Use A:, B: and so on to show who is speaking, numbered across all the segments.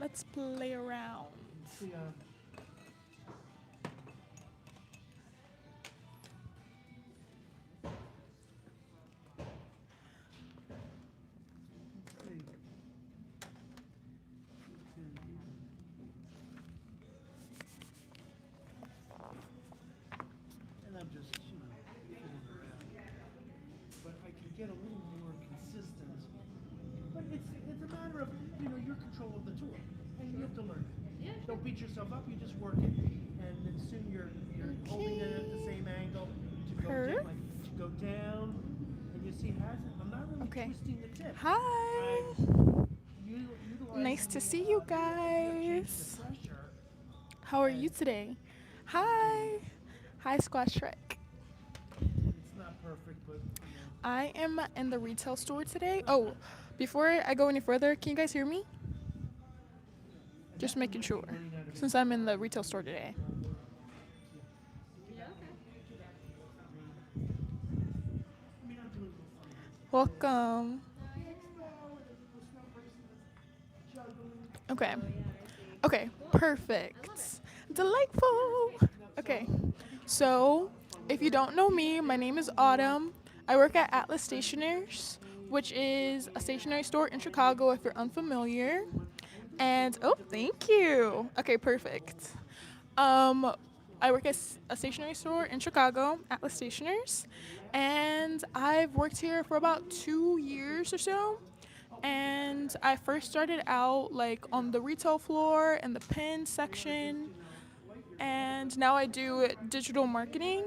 A: let's play around.
B: See, let's see. And I'm just, fooling around. But I can get a little more consistent. But it's a matter of, your control of the tool. And you have to learn it.
C: Yeah,
B: Don't beat yourself up, you just work it. And then soon you're holding it at the same angle to go down. And you see, I'm not really
A: Okay.
B: twisting the tip.
A: Hi. Nice to see you guys. How are you today? Hi. Hi, Squash Trek.
B: It's not perfect, but
A: I am in the retail store today. Oh, before I go any further, can you guys hear me? Just making sure, since I'm in the retail store today.
C: Yeah, okay.
A: Welcome. Okay. Okay, perfect. Delightful. Okay, so if you don't know me, my name is Autumn. I work at Atlas Stationers, which is a stationery store in Chicago if you're unfamiliar. And oh, thank you. Okay, perfect. Um, I work at a stationery store in Chicago, Atlas Stationers, and I've worked here for about 2 years or so. And I first started out like on the retail floor and the pen section, and now I do digital marketing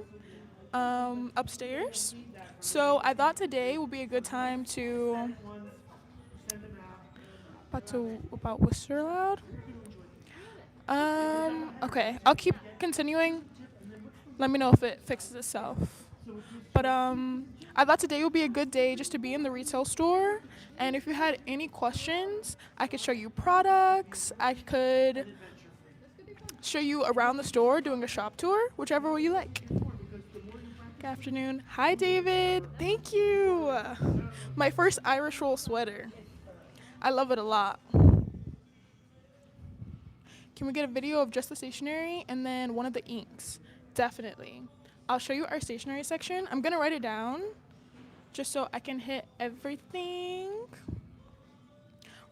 A: upstairs. So I thought today would be a good time to about whisper loud. Okay, I'll keep continuing. Let me know if it fixes itself. But I thought today would be a good day just to be in the retail store. And if you had any questions, I could show you products. I could show you around the store doing a shop tour, whichever way you like. Good afternoon. Hi, David. Thank you. My first Irish roll sweater. I love it a lot. Can we get a video of just the stationery and then one of the inks? Definitely. I'll show you our stationery section. I'm going to write it down just so I can hit everything.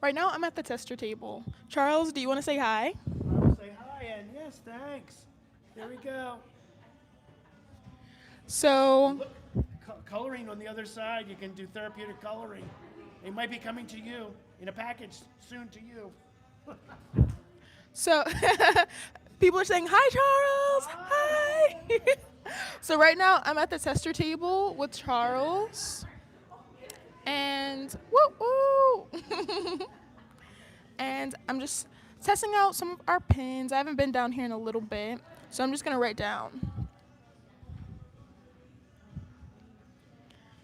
A: Right now, I'm at the tester table. Charles, do you want to say hi?
B: I will say hi and yes, thanks. There we go.
A: So,
B: Look, coloring on the other side. You can do therapeutic coloring. It might be coming to you in a package soon to you.
A: so people are saying, hi, Charles. Hi. So right now, I'm at the tester table with Charles. And woo woo. And I'm just testing out some of our pins. I haven't been down here in a little bit, so I'm just gonna write down.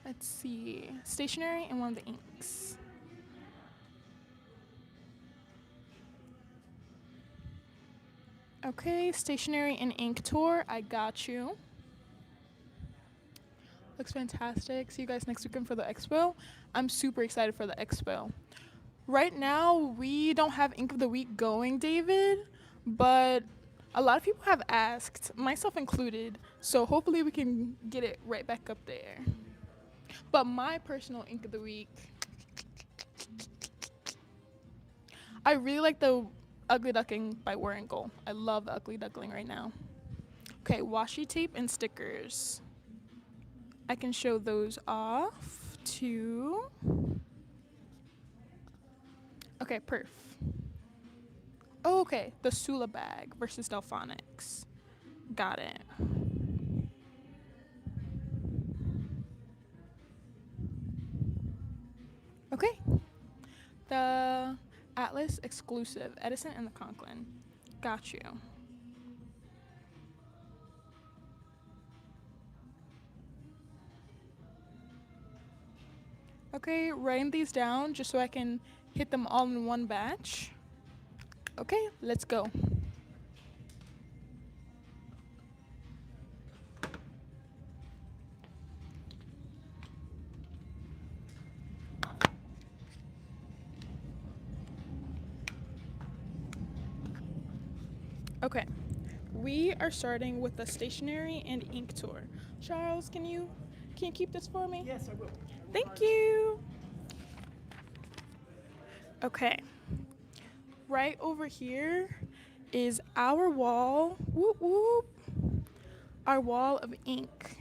A: Let's see, stationery and one of the inks. Okay, stationery and ink tour. I got you. Looks fantastic. See you guys next weekend for the expo. I'm super excited for the expo. Right now, we don't have Ink of the Week going, David, but a lot of people have asked, myself included, so hopefully we can get it right back up there. But my personal Ink of the Week, I really like the Ugly Duckling by Warringal. I love the Ugly Duckling right now. Okay, washi tape and stickers. I can show those off too. Okay, perf. Oh, okay, the Sula bag versus Delphonics. Got it. Okay. The Atlas exclusive, Edison and the Conklin. Got you. Okay, writing these down just so I can hit them all in one batch. Okay, let's go. Okay, we are starting with the stationery and ink tour. Charles, can you keep this for me?
B: Yes, I will. I will try
A: Thank
B: to.
A: you. Okay, right over here is our wall. Whoop whoop. Our wall of ink.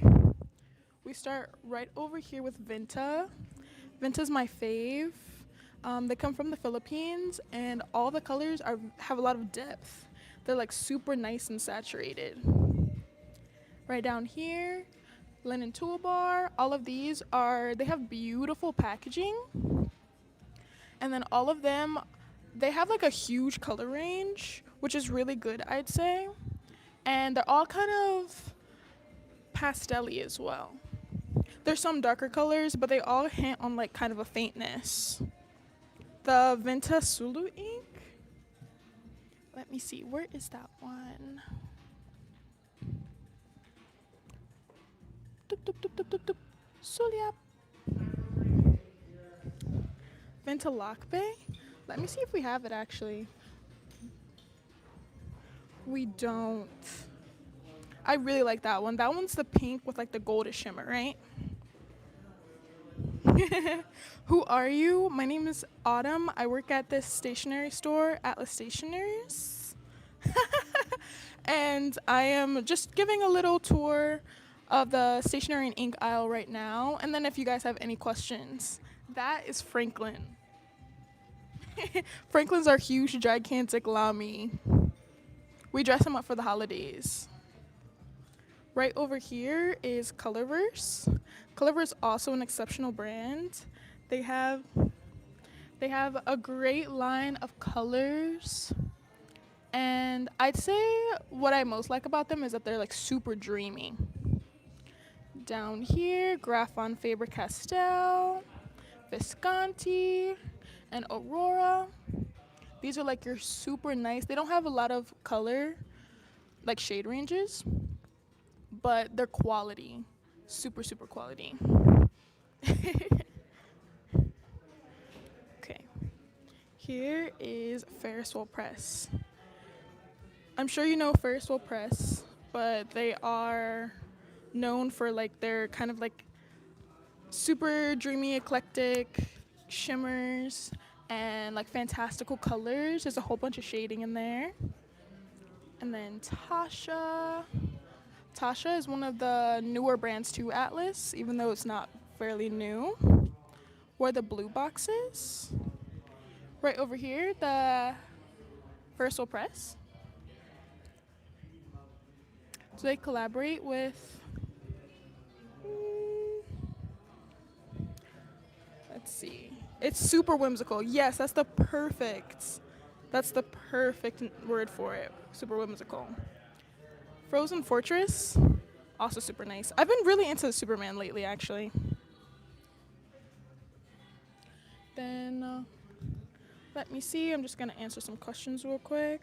A: We start right over here with Vinta. Vinta's my fave. They come from the Philippines, and all the colors have a lot of depth. They're like super nice and saturated. Right down here, linen toolbar. All of these they have beautiful packaging, and then all of them, they have like a huge color range, which is really good, I'd say. And they're all kind of pastel-y as well. There's some darker colors, but they all hint on like kind of a faintness. The Venta Sulu ink. Let me see, where is that one? Doop, doop, doop, doop, doop, doop. Suliap. Venta Bay. Let me see if we have it actually. We don't. I really like that one. That one's the pink with like the goldish shimmer, right? Who are you? My name is Autumn. I work at this stationery store, Atlas Stationers. And I am just giving a little tour of the stationery and ink aisle right now. And then if you guys have any questions, that is Franklin. Franklin's our huge, gigantic Lamy. We dress him up for the holidays. Right over here is Colorverse. Colorverse also an exceptional brand. They have they have a great line of colors. And I'd say what I most like about them is that they're like super dreamy. Down here, Grafon Faber-Castell, Visconti, and Aurora. These are like your super nice. They don't have a lot of color, like shade ranges, but they're quality. Super, super quality. Okay. Here is Ferris Wheel Press. I'm sure you know Ferris Wheel Press, but they are known for like their kind of like super dreamy, eclectic shimmers and like fantastical colors. There's a whole bunch of shading in there. And then Tasha. Tasha is one of the newer brands to Atlas, even though it's not fairly new. Where the blue boxes. Right over here, the Versal Press. So they collaborate with, let's see, it's super whimsical. Yes, that's the perfect word for it. Super whimsical. Frozen Fortress, also super nice. I've been really into Superman lately, actually. Then, let me see. I'm just gonna answer some questions real quick.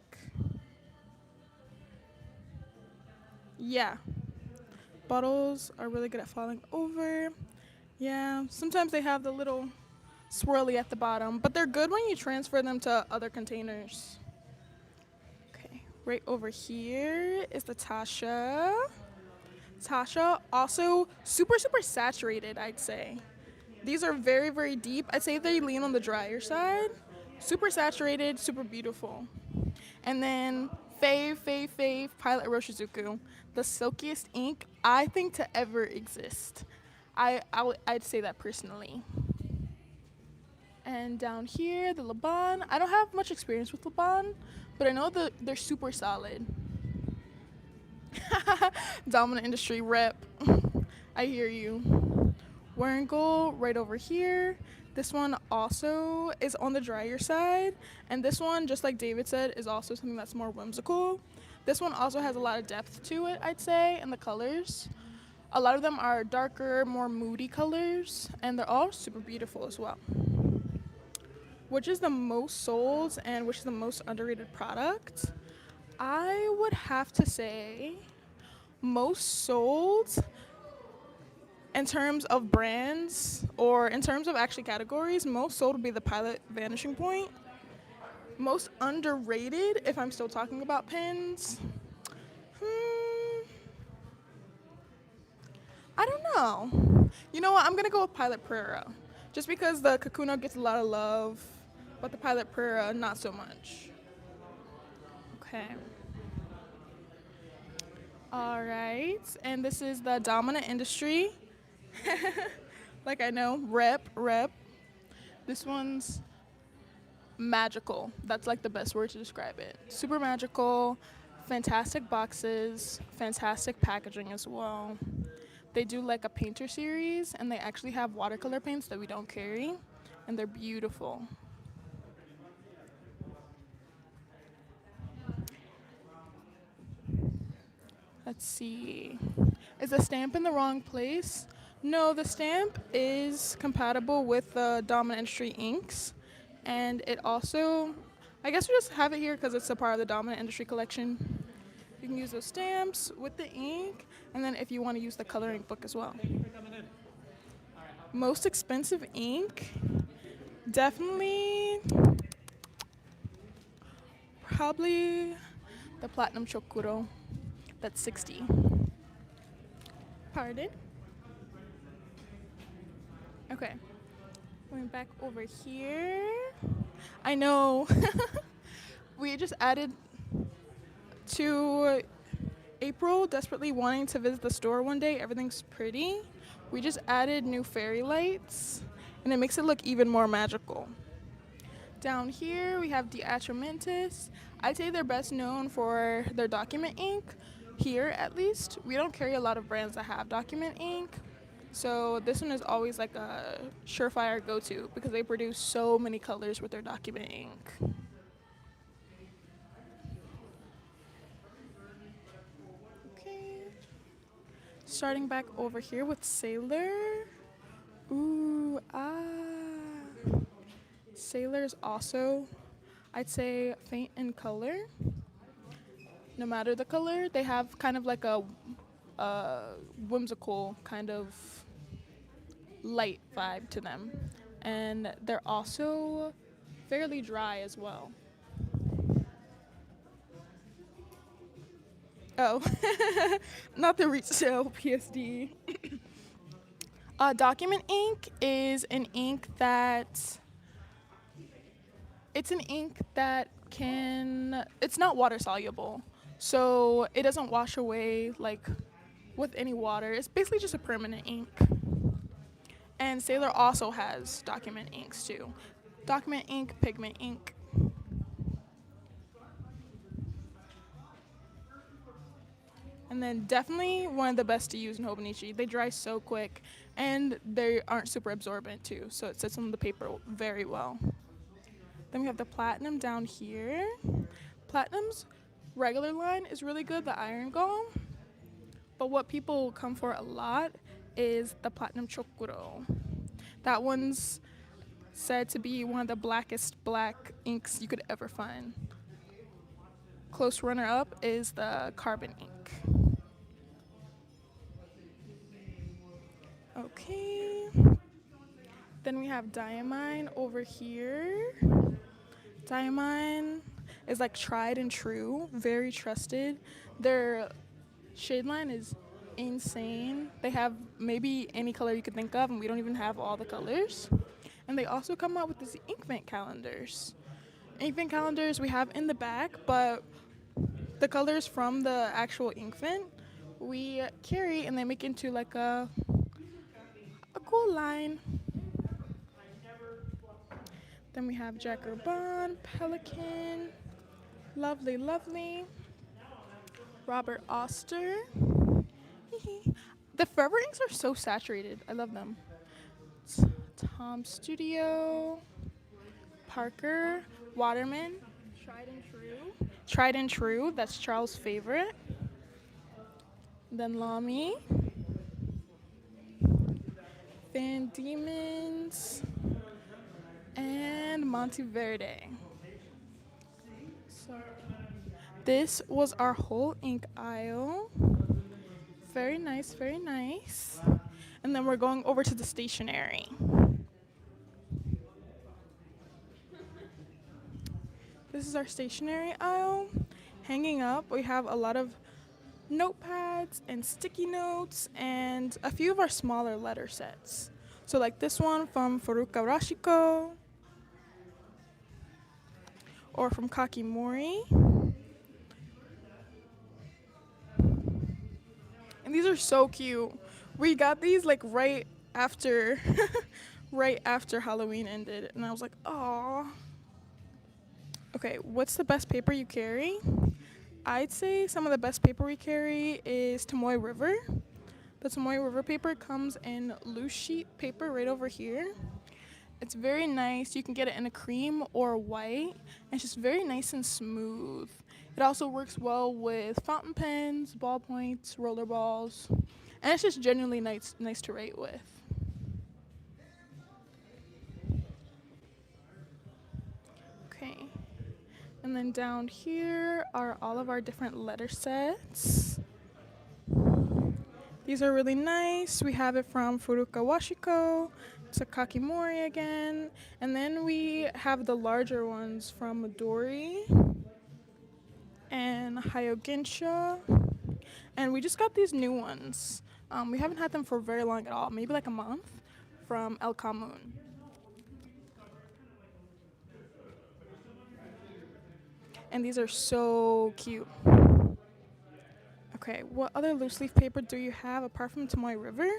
A: Yeah, bottles are really good at falling over. Yeah, sometimes they have the little swirly at the bottom, but they're good when you transfer them to other containers. Okay, right over here is the Tasha. Tasha, also super, super saturated, I'd say. These are very, very deep. I'd say they lean on the drier side. Super saturated, super beautiful. And then fave, Pilot Roshizuku. The silkiest ink I think to ever exist. I'd say that personally. And down here, the Laban. I don't have much experience with Laban, but I know that they're super solid. Dominant industry rep. I hear you. Warringal right over here. This one also is on the drier side. And this one, just like David said, is also something that's more whimsical. This one also has a lot of depth to it, I'd say, in the colors. A lot of them are darker, more moody colors, and they're all super beautiful as well. Which is the most sold and which is the most underrated product? I would have to say most sold in terms of brands or in terms of actually categories, most sold would be the Pilot Vanishing Point. Most underrated, if I'm still talking about pens, hmm, I don't know. You know what? I'm gonna go with Pilot Prera, just because the Kakuno gets a lot of love, but the Pilot Prera not so much. Okay. All right, and this is the dominant industry. Like I know, rep. This one's magical. That's like the best word to describe it. Super magical, fantastic boxes, fantastic packaging as well. They do like a painter series, and they actually have watercolor paints that we don't carry, and they're beautiful. Let's see. Is the stamp in the wrong place? No, the stamp is compatible with the Dominant Industry inks, and it also, I guess we just have it here because it's a part of the Dominant Industry collection. You can use those stamps with the ink, and then if you want to use the coloring book as well. Most expensive ink, definitely, probably the Platinum Chokuro. That's 60. Pardon? Okay. Going back over here. I know. We just added to April desperately wanting to visit the store one day. Everything's pretty. We just added new fairy lights, and it makes it look even more magical. Down here we have the Atramentis. I'd say they're best known for their document ink. Here, at least, we don't carry a lot of brands that have document ink. So this one is always like a surefire go-to because they produce so many colors with their document ink. Okay. Starting back over here with Sailor. Ooh, Sailor's also, I'd say, faint in color. No matter the color, they have kind of like a whimsical kind of light vibe to them. And they're also fairly dry as well. Oh, not the retail PSD. Document ink is an ink that it's an ink that can it's not water soluble, so it doesn't wash away like with any water. It's basically just a permanent ink. And Sailor also has document inks too. Document ink, pigment ink. And then definitely one of the best to use in Hobonichi. They dry so quick and they aren't super absorbent too, so it sits on the paper very well. Then we have the Platinum down here. Platinum's regular line is really good, the Iron Golem. But what people come for a lot is the Platinum Chokuro. That one's said to be one of the blackest black inks you could ever find. Close runner up is the Carbon ink. Okay. Then we have Diamine over here. Diamine is like tried and true, very trusted. Their shade line is insane. They have maybe any color you could think of, and we don't even have all the colors. And they also come out with these ink vent calendars. Ink vent calendars we have in the back, but the colors from the actual ink vent we carry, and they make into like a cool line. Then we have Jacker Bond, Pelican, lovely, lovely. Robert Oster. The Forever inks are so saturated. I love them. Tom Studio, Parker, Waterman, Tried and True. Tried and True, that's Charles' favorite. Then Lamy, Van Demons, and Monteverde. So this was our whole ink aisle. Very nice, very nice. And then we're going over to the stationery. This is our stationery aisle. Hanging up, we have a lot of notepads and sticky notes and a few of our smaller letter sets. So like this one from Furuka Rashiko or from Kakimori. And these are so cute. We got these like right after right after Halloween ended and I was like, "Aw." Okay, what's the best paper you carry? I'd say some of the best paper we carry is Tomoe River. The Tomoe River paper comes in loose sheet paper right over here. It's very nice. You can get it in a cream or white. And it's just very nice and smooth. It also works well with fountain pens, ballpoints, roller balls. And it's just genuinely nice to write with. Okay. And then down here are all of our different letter sets. These are really nice. We have it from Furuka Washiko to Kakimori again. And then we have the larger ones from Midori and Hyogensha. And we just got these new ones. We haven't had them for very long at all, maybe like a month, from El Kamun. And these are so cute. Okay, what other loose leaf paper do you have apart from Tomoe River?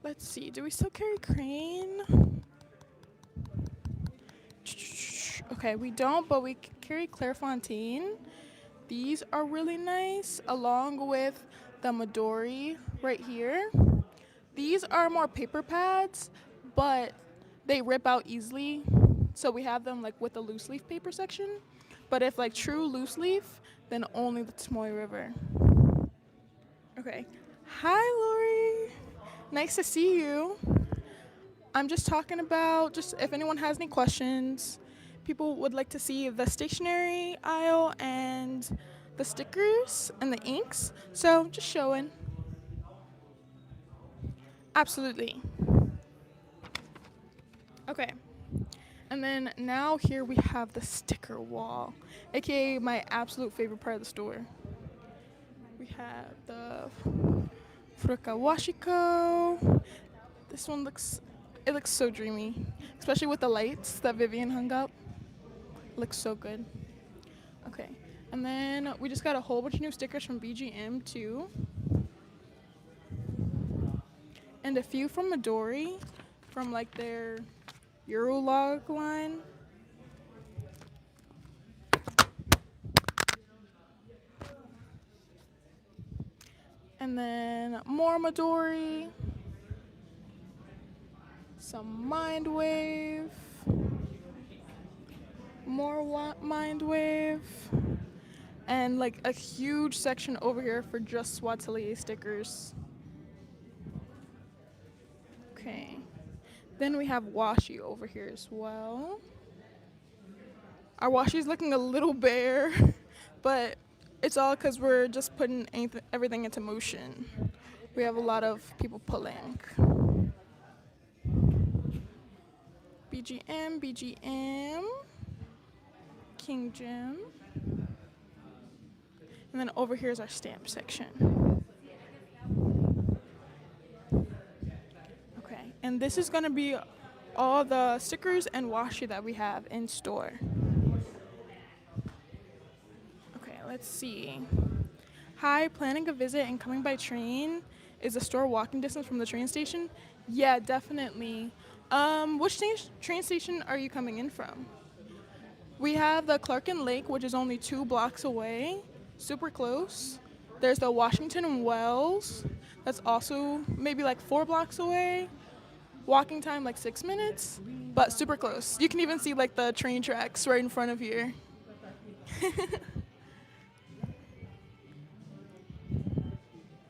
A: Let's see, do we still carry Crane? Okay, we don't, but we carry Clairefontaine. These are really nice, along with the Midori right here. These are more paper pads, but they rip out easily. So we have them like with the loose leaf paper section. But if like true loose leaf, then only the Tomoe River. Okay. Hi, Lori. Nice to see you. I'm just talking about just if anyone has any questions. People would like to see the stationery aisle and the stickers and the inks. So just showing. Absolutely. Okay. And then now here we have the sticker wall, aka my absolute favorite part of the store. We have the Furuka Washiko. This one looks so dreamy, especially with the lights that Vivian hung up. Looks so good. Okay. And then we just got a whole bunch of new stickers from BGM too. And a few from Midori from like their Eurolog line. And then more Midori. Some Mindwave. More Mindwave. And like a huge section over here for just Swatelier stickers. Okay. Then we have washi over here as well. Our washi's looking a little bare, but it's all because we're just putting everything into motion. We have a lot of people pulling. BGM, King Jim. And then over here is our stamp section. Okay, and this is gonna be all the stickers and washi that we have in store. Okay, let's see. Hi, planning a visit and coming by train. Is the store walking distance from the train station? Yeah, definitely. Which train station are you coming in from? We have the Clark and Lake, which is only 2 blocks away, super close. There's the Washington and Wells, that's also maybe like 4 blocks away. Walking time like 6 minutes, but super close. You can even see like the train tracks right in front of here.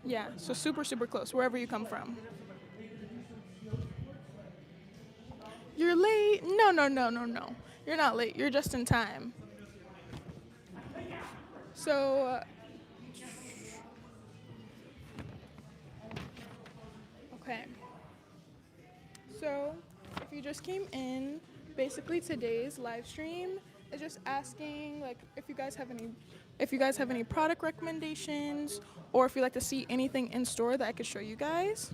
A: Yeah, so super close, wherever you come from. You're late? No. You're not late. You're just in time. So, okay. So, if you just came in, basically today's live stream It's just asking like if you guys have any product recommendations or if you'd like to see anything in store that I could show you guys.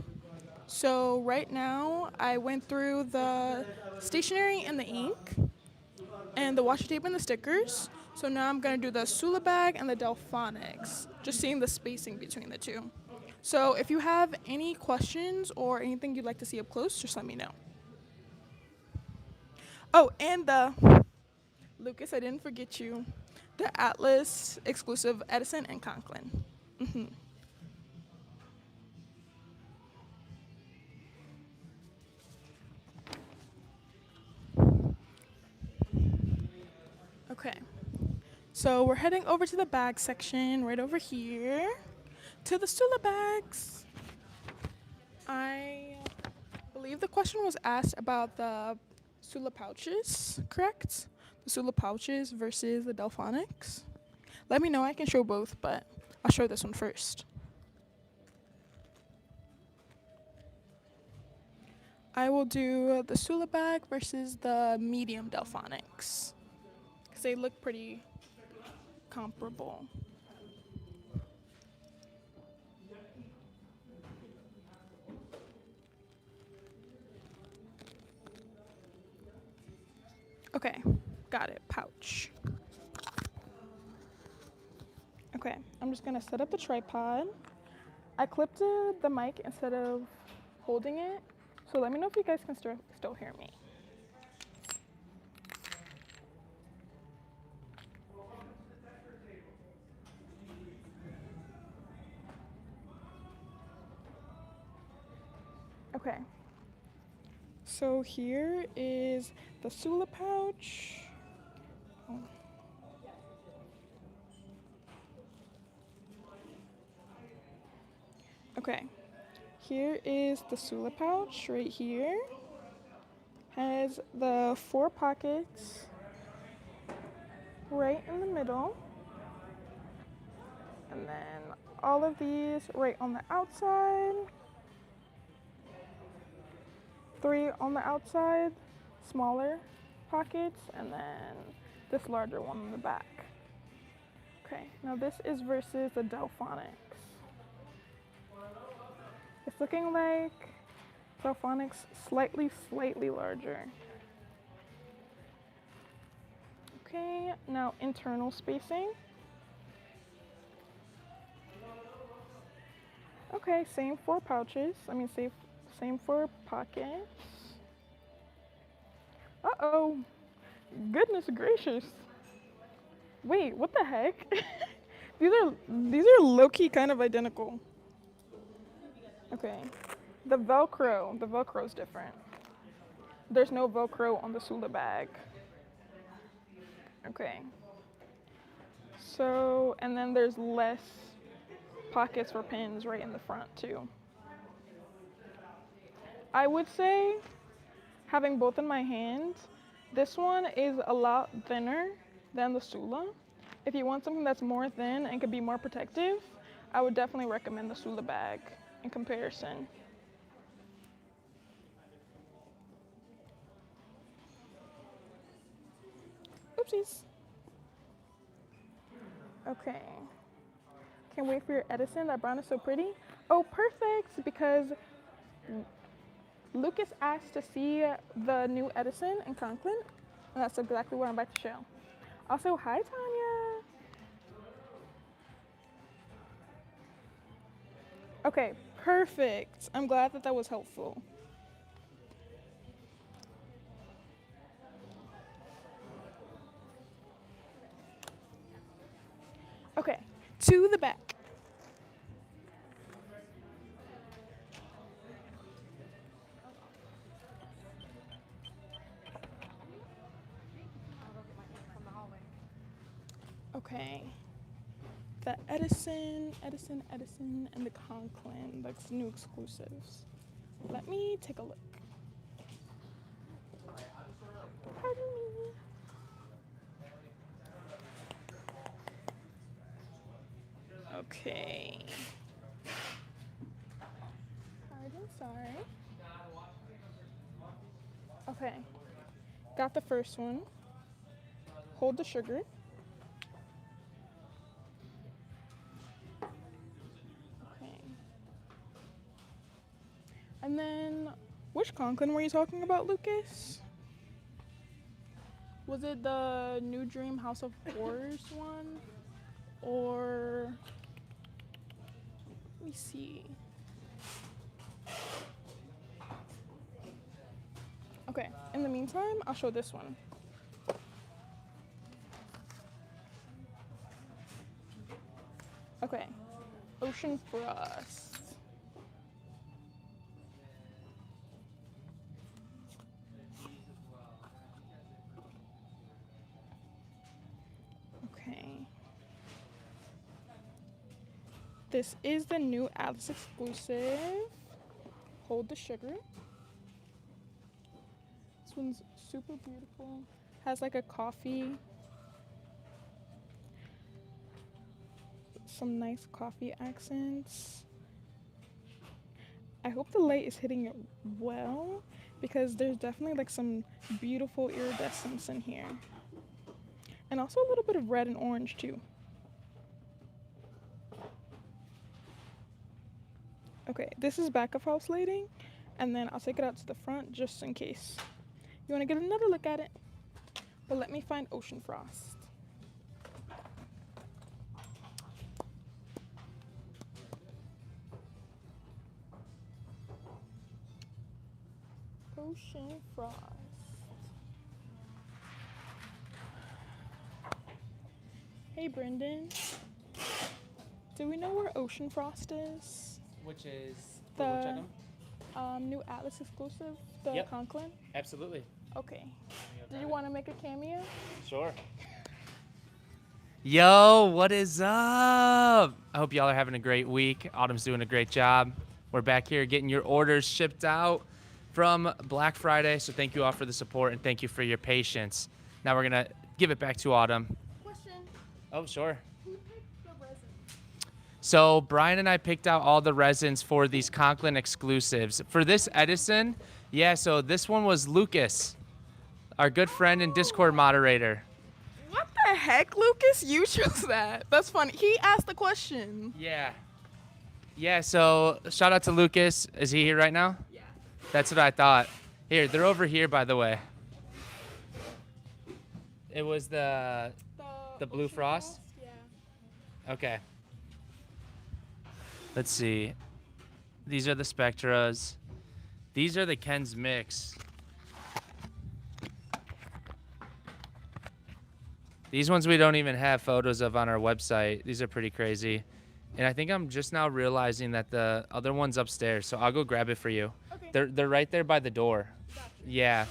A: So right now I went through the stationery and the ink and the washi tape and the stickers. So now I'm gonna do the Sula bag and the Delphonics, just seeing the spacing between the two. So if you have any questions or anything you'd like to see up close, just let me know. Oh, and the Lucas, I didn't forget you. The Atlas exclusive Edison and Conklin. Hmm. Okay. So we're heading over to the bag section right over here to the Sula bags. I believe the question was asked about the Sula pouches, correct? The Sula pouches versus the Delphonics. Let me know, I can show both, but I'll show this one first. I will do the Sula bag versus the medium Delphonics because they look pretty comparable. Okay, got it. Pouch. Okay, I'm just gonna set up the tripod. I clipped the mic instead of holding it, so let me know if you guys can still hear me. Okay, so here is the Sula pouch. Oh. Okay, here is the Sula pouch right here. Has the 4 pockets right in the middle, and then all of these right on the outside, 3 on the outside, smaller pockets, and then this larger one on the back. Okay, now this is versus the Delphonics. It's looking like Delphonics slightly larger. Okay, now internal spacing. Okay, same 4 pouches. Same 4 pockets. Uh-oh. Goodness gracious. Wait, what the heck? these are low-key kind of identical. Okay. The Velcro's different. There's no Velcro on the Sula bag. Okay. So, and then there's less pockets for pins right in the front too. I would say, having both in my hand, this one is a lot thinner than the Sula. If you want something that's more thin and could be more protective, I would definitely recommend the Sula bag in comparison. Oopsies. Okay. Can't wait for your Edison. That brown is so pretty. Oh, perfect, because Lucas asked to see the new Edison in Conklin, and that's exactly what I'm about to show. Also, hi, Tanya. Okay, perfect. I'm glad that was helpful. Okay, to the back. Okay, the Edison, and the Conklin, that's new exclusives. Let me take a look. Pardon me. Okay. Pardon, sorry. Okay, got the first one. hold the sugar. Okay. And then, which Conklin were you talking about, Lucas? Was it the New Dream House of Horrors one? Or, let me see. Okay, in the meantime, I'll show this one. Okay, Ocean Frost. Okay. This is the new Atlas exclusive. Hold the sugar. This one's super beautiful. Has like a coffee. Some nice coffee accents. I hope the light is hitting it well because there's definitely like some beautiful iridescence in here. And also a little bit of red and orange too. Okay, this is back of house lighting, and then I'll take it out to the front just in case you want to get another look at it. But let me find Ocean Frost. Ocean Frost. Hey Brendan, do we know where Ocean Frost is?
C: Which is
A: The
C: which item?
A: new Atlas exclusive, the
C: Yep.
A: Conklin.
C: Absolutely.
A: Okay. Do you want to make a cameo?
C: Sure. Yo, what is up? I hope y'all are having a great week. Autumn's doing a great job. We're back here getting your orders shipped out from Black Friday. So thank you all for the support and thank you for your patience. Now we're gonna give it back to Autumn.
A: Question.
C: Oh, sure.
A: Who picked the resin?
C: So Brian and I picked out all the resins for these Conklin exclusives. For this Edison, yeah, so this one was Lucas, our good friend and Discord moderator.
A: What the heck, Lucas? You chose that. That's funny. He asked the question.
C: Yeah. Yeah, so shout out to Lucas. Is he here right now?
A: Yeah.
C: That's what I thought. Here, they're over here, by the way. It was the Blue
A: Ocean
C: Frost?
A: Yeah.
C: Okay. Let's see. These are the Spectras. These are the Ken's Mix. These ones we don't even have photos of on our website. These are pretty crazy. And I think I'm just now realizing that the other one's upstairs, so I'll go grab it for you.
A: Okay.
C: They're right there by the door.
A: Gotcha.
C: Yeah.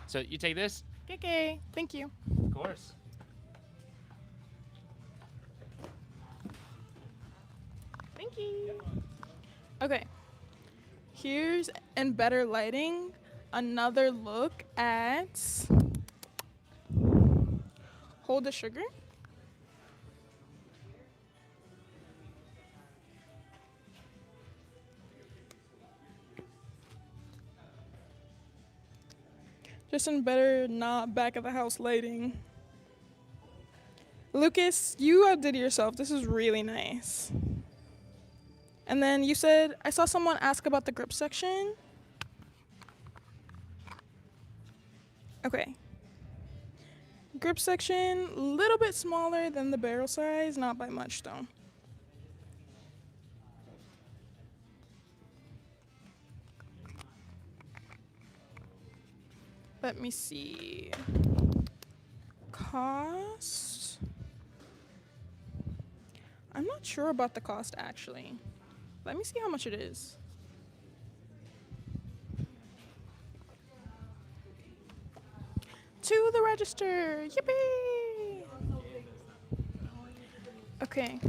C: So you take this?
A: Okay. Thank you.
C: Of course.
A: Thank you. Okay. Here's, in better lighting, another look at Hold the Sugar. Just in better, not back of the house lighting. Lucas, you outdid yourself. This is really nice. And then you said, I saw someone ask about the grip section. Okay. Grip section, a little bit smaller than the barrel size, not by much though. Let me see. Cost? I'm not sure about the cost actually. Let me see how much it is. To the register! Yippee! Okay.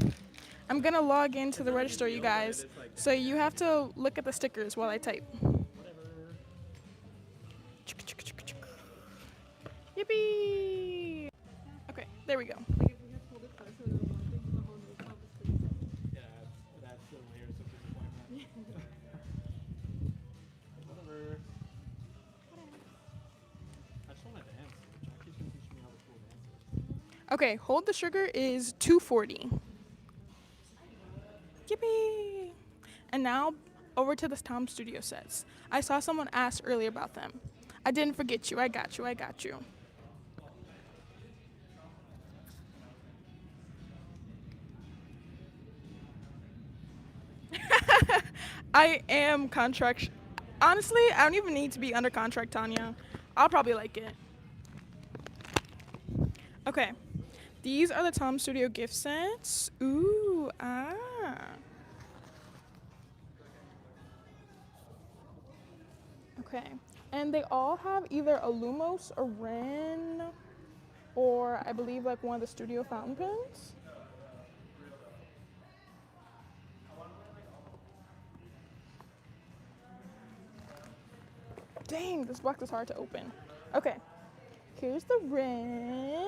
A: I'm gonna log into the register, you guys. So you have to look at the stickers while I type. Yippee! Okay, there we go. Okay, hold the sugar is 240. Yippee! And now over to the Tom Studio sets. I saw someone ask earlier about them. I didn't forget you. I got you. I got you. I am contract. Honestly, I don't even need to be under contract, Tanya. I'll probably like it. Okay. These are the Tom Studio gift sets. Ooh, ah. Okay. And they all have either a Lumos, a Ren, or I believe like one of the studio fountain pens. Dang, this box is hard to open. Okay. Here's the Ren.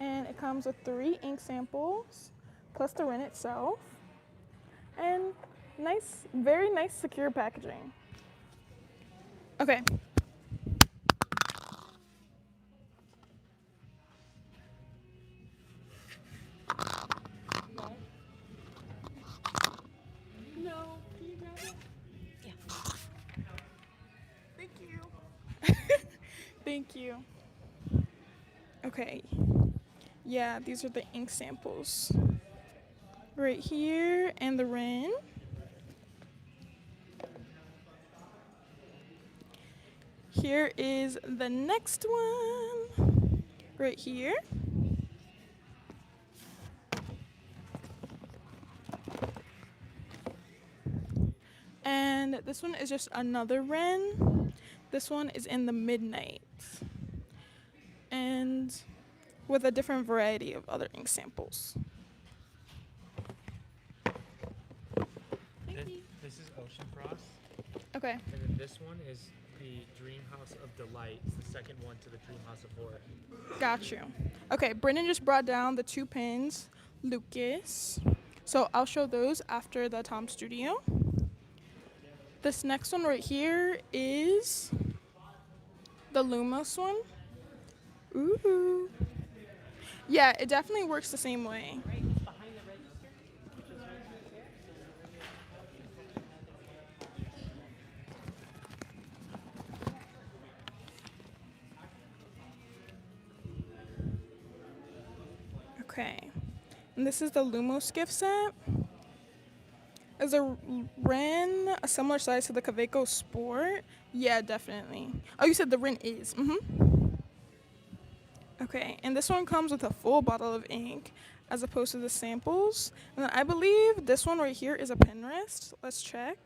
A: And it comes with 3 ink samples, plus the Ren itself. And nice, very nice secure packaging. Okay. No, can you grab it? Yeah. Thank you. Thank you. Okay. Yeah, these are the ink samples. Right here, and the Ren. Here is the next one. Right here. And this one is just another Ren. This one is in the Midnight. And with a different variety of other ink samples.
C: This is Ocean Frost.
A: Okay.
C: And then this one is the Dream House of Delight. It's the second one to the Dream House of Horror.
A: Got you. Okay, Brendan just brought down the 2 pins, Lucas. So I'll show those after the Tom Studio. This next one right here is the Lumos one. Ooh. Yeah, it definitely works the same way. Okay. And this is the Lumos gift set. Is a Ren a similar size to the Kaweco Sport? Yeah, definitely. Oh, you said the Ren is. Okay, and this one comes with a full bottle of ink as opposed to the samples. And then I believe this one right here is a pen rest. Let's check.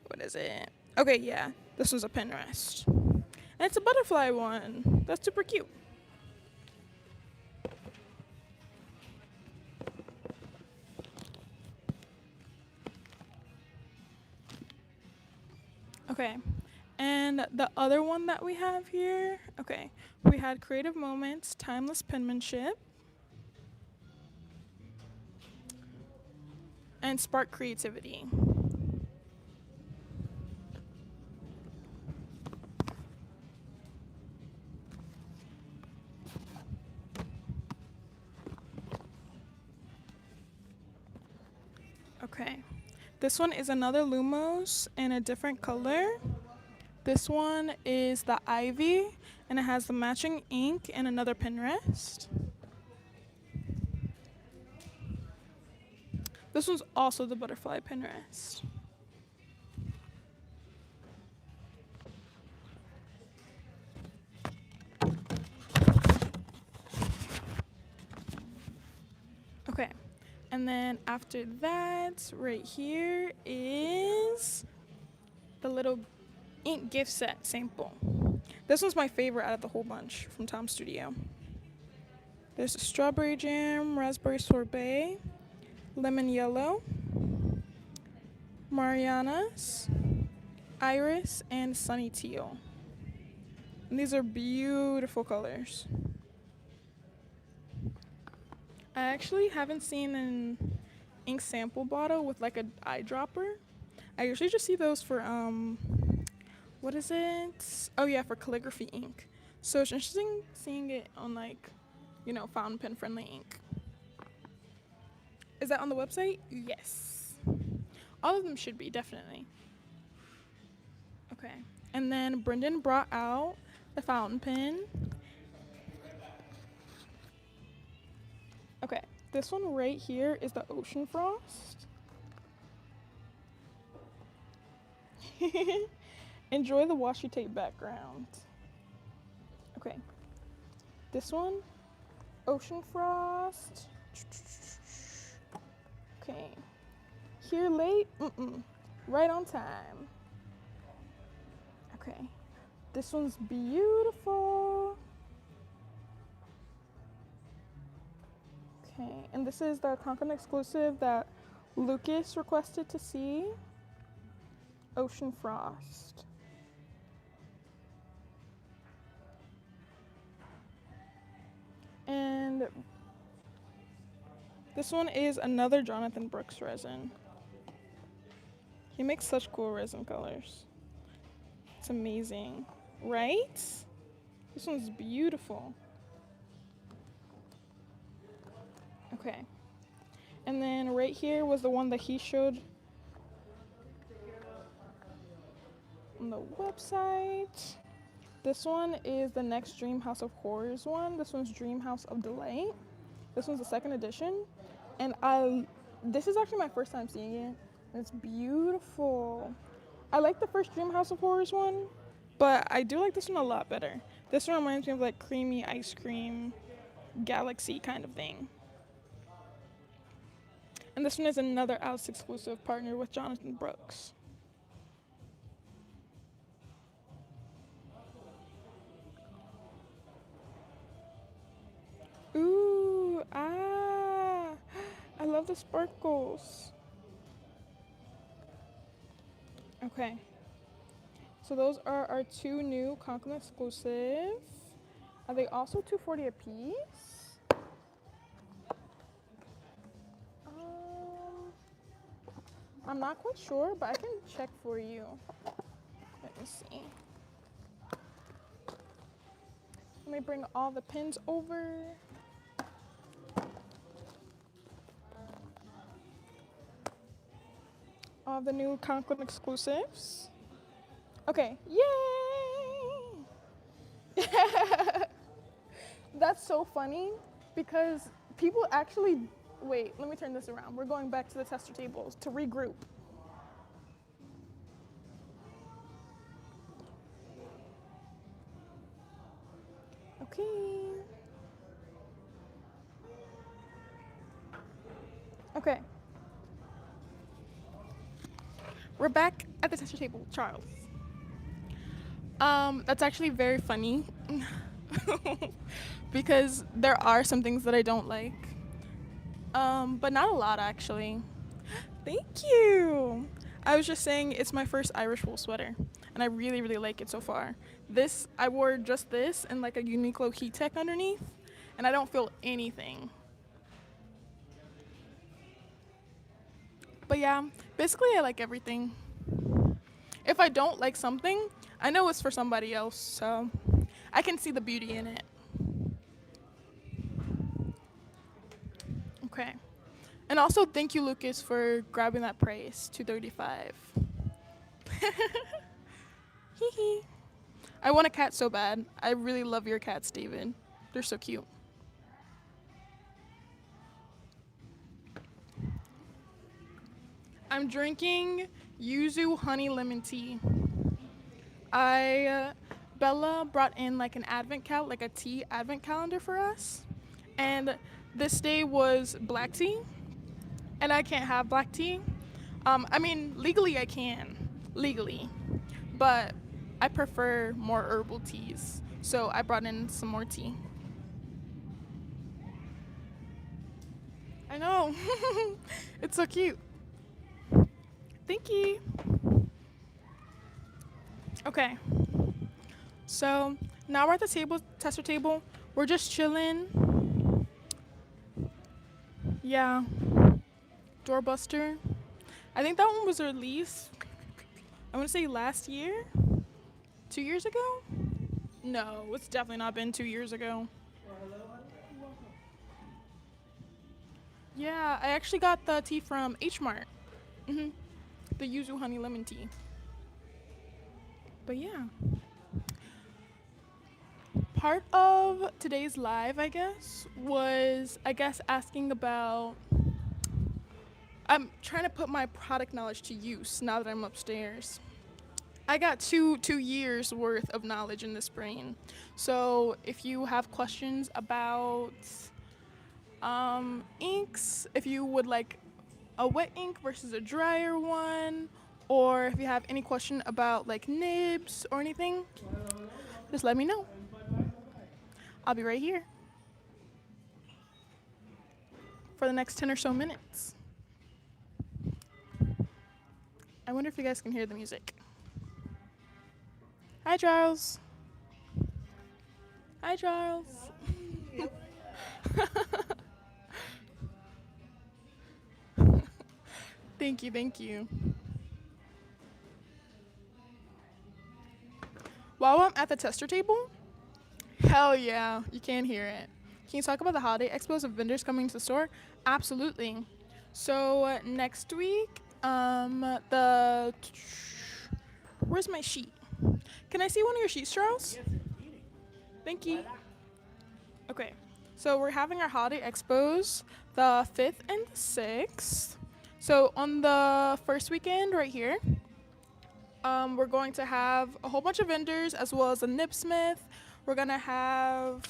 A: What is it? Okay, yeah, this one's a pen rest. And it's a butterfly one. That's super cute. Okay, and the other one that we have here, okay, we had Creative Moments, Timeless Penmanship, and Spark Creativity. Okay, this one is another Lumos in a different color. This one is the Ivy, and it has the matching ink and another pen rest. This one's also the butterfly pen rest. Okay, and then after that, right here is the little ink gift set sample. This one's my favorite out of the whole bunch from Tom Studio. There's a strawberry jam, raspberry sorbet, lemon yellow, Mariana's, iris, and sunny teal. And these are beautiful colors. I actually haven't seen an ink sample bottle with like an eyedropper. I usually just see those for what is it? Oh yeah, for calligraphy ink. So it's interesting seeing it on like fountain pen friendly ink. Is that on the website? Yes. All of them should be, definitely. Okay. And then Brendan brought out the fountain pen. Okay. This one right here is the Ocean Frost. Enjoy the washi tape background. Okay. This one, Ocean Frost. Okay. Here late? Right on time. Okay. This one's beautiful. Okay. And this is the Conklin exclusive that Lucas requested to see. Ocean Frost. And this one is another Jonathan Brooks resin. He makes such cool resin colors. It's amazing, right? This one's beautiful. Okay. And then right here was the one that he showed on the website. This one is the next Dream House of Horrors one. This one's Dream House of Delight. This one's the second edition. And this is actually my first time seeing it. And it's beautiful. I like the first Dream House of Horrors one, but I do like this one a lot better. This one reminds me of like creamy ice cream, galaxy kind of thing. And this one is another Alice exclusive partner with Jonathan Brooks. Ooh, I love the sparkles. Okay. So those are our two new Conklin exclusive. Are they also $2.40 a piece? I'm not quite sure, but I can check for you. Let me see. Let me bring all the pins over. All the new Conklin exclusives. Okay, yay! That's so funny because people actually, wait, let me turn this around. We're going back to the tester tables to regroup. Okay. Okay. We're back at the tester table, Charles. That's actually very funny because there are some things that I don't like, but not a lot actually. Thank you. I was just saying it's my first Irish wool sweater, and I really, really like it so far. I wore just this and like a Uniqlo heat tech underneath, and I don't feel anything. But yeah, basically I like everything. If I don't like something, I know it's for somebody else, so I can see the beauty in it. Okay. And also thank you, Lucas, for grabbing that price, $235. Hee hee. I want a cat so bad. I really love your cats, David. They're so cute. I'm drinking yuzu honey lemon tea. Bella brought in like an like a tea advent calendar for us. And this day was black tea. And I can't have black tea. I mean, legally I can. Legally. But I prefer more herbal teas. So I brought in some more tea. I know. It's so cute. Thank you. Okay. So now we're at the tester table. We're just chilling. Yeah. Doorbuster. I think that one was released, I want to say last year? 2 years ago? No, it's definitely not been 2 years ago. Yeah, I actually got the tea from H Mart. Hmm. The yuzu honey lemon tea. But yeah, part of today's live, I guess, was asking about. I'm trying to put my product knowledge to use now that I'm upstairs. I got two years worth of knowledge in this brain. So if you have questions about inks, if you would like a wet ink versus a drier one, or if you have any question about like nibs or anything, just let me know. I'll be right here for the next 10 or so minutes. I wonder if you guys can hear the music. Hi, Charles. Hi, Charles. Thank you, thank you. While I'm at the tester table, hell yeah, you can hear it. Can you talk about the holiday expos of vendors coming to the store? Absolutely. So next week, the where's my sheet? Can I see one of your sheets, Charles? Thank you. Okay. So we're having our holiday expos the 5th and the 6th. So on the first weekend right here, we're going to have a whole bunch of vendors as well as a nipsmith. We're gonna have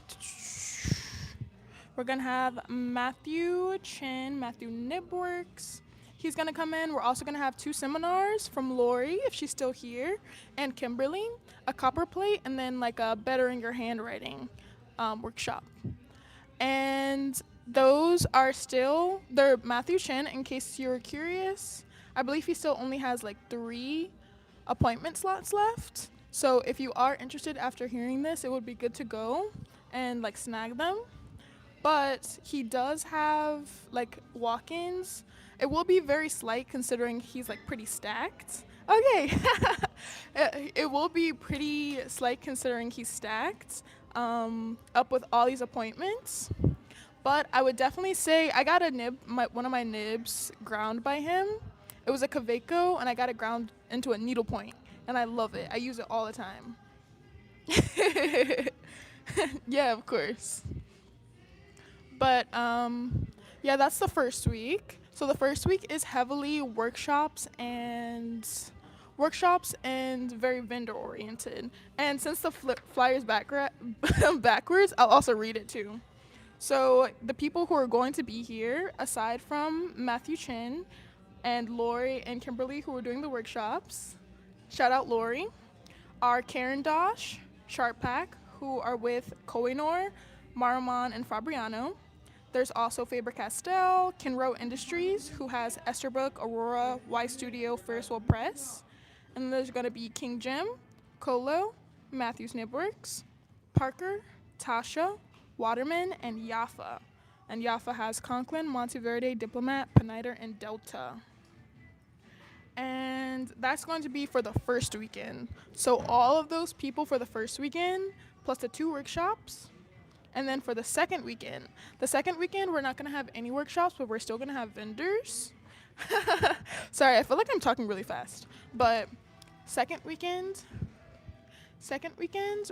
A: Matthew Chin, Matthew Nibworks. He's gonna come in. We're also gonna have two seminars from Lori, if she's still here, and Kimberly, a copper plate, and then like a bettering your handwriting workshop. And those are still they're Matthew Chin. In case you're curious, I believe he still only has like 3 appointment slots left. So if you are interested after hearing this, it would be good to go and like snag them. But he does have like walk-ins. It will be very slight considering he's like pretty stacked. Okay. It will be pretty slight considering he's stacked up with all these appointments. But I would definitely say I got a nib, one of my nibs ground by him. It was a Kaweco, and I got it ground into a needlepoint, and I love it. I use it all the time. Yeah, of course. But yeah, that's the first week. So the first week is heavily workshops and very vendor oriented. And since the flyer's backwards, I'll also read it too. So the people who are going to be here, aside from Matthew Chin and Lori and Kimberly who are doing the workshops, shout out Lori, are Karen Dosh, Sharp Pack, who are with Kohinoor, Maruman, and Fabriano. There's also Faber-Castell, Kinrow Industries, who has Esterbrook, Aurora, Y Studio, First World Press. And there's going to be King Jim, Colo, Matthews Nibworks, Parker, Tasha, Waterman, and Yafa. And Yafa has Conklin, Monteverde, Diplomat, Peniter, and Delta. And that's going to be for the first weekend. So all of those people for the first weekend, plus the 2 workshops. And then for the second weekend, we're not going to have any workshops, but we're still going to have vendors. Sorry, I feel like I'm talking really fast. But second weekend,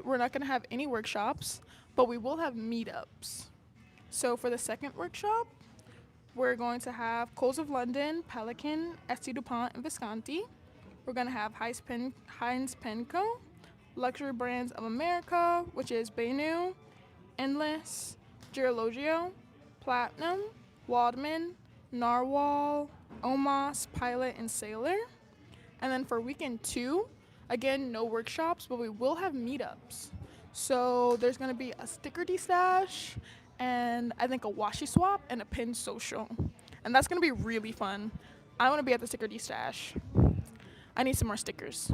A: we're not going to have any workshops, but we will have meetups. So for the second workshop, we're going to have Coles of London, Pelican, St. DuPont, and Visconti. We're going to have Heinz Penco, Luxury Brands of America, which is Benu, Endless, Girologio, Platinum, Waldman, Narwhal, Omos, Pilot, and Sailor. And then for weekend 2, again, no workshops, but we will have meetups. So there's going to be a sticker destash, and I think a washi swap and a pin social. And that's going to be really fun. I want to be at the sticker destash. I need some more stickers.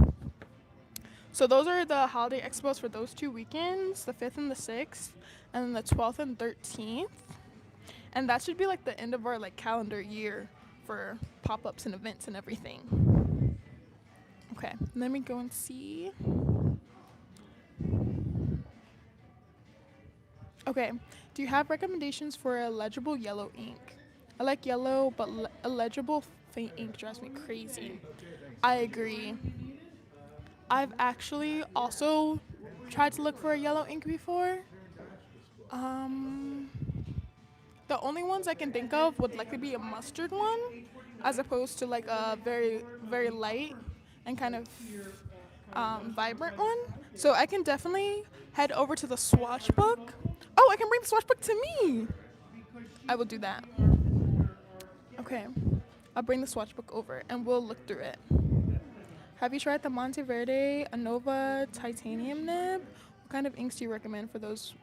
A: So those are the holiday expos for those 2 weekends, the 5th and the 6th, and then the 12th and 13th. And that should be like the end of our like calendar year for pop-ups and events and everything. Okay, let me go and see. Okay, do you have recommendations for a legible yellow ink? I like yellow, but illegible faint ink drives me crazy. I agree. I've actually also tried to look for a yellow ink before. Um, the only ones I can think of would likely be a mustard one, as opposed to like a very, very light and kind of vibrant one. So I can definitely head over to the swatch book. Oh, I can bring the swatch book to me. I will do that. Okay. I'll bring the swatch book over and we'll look through it. Have you tried the Monteverde Anova titanium nib? What kind of inks do you recommend for those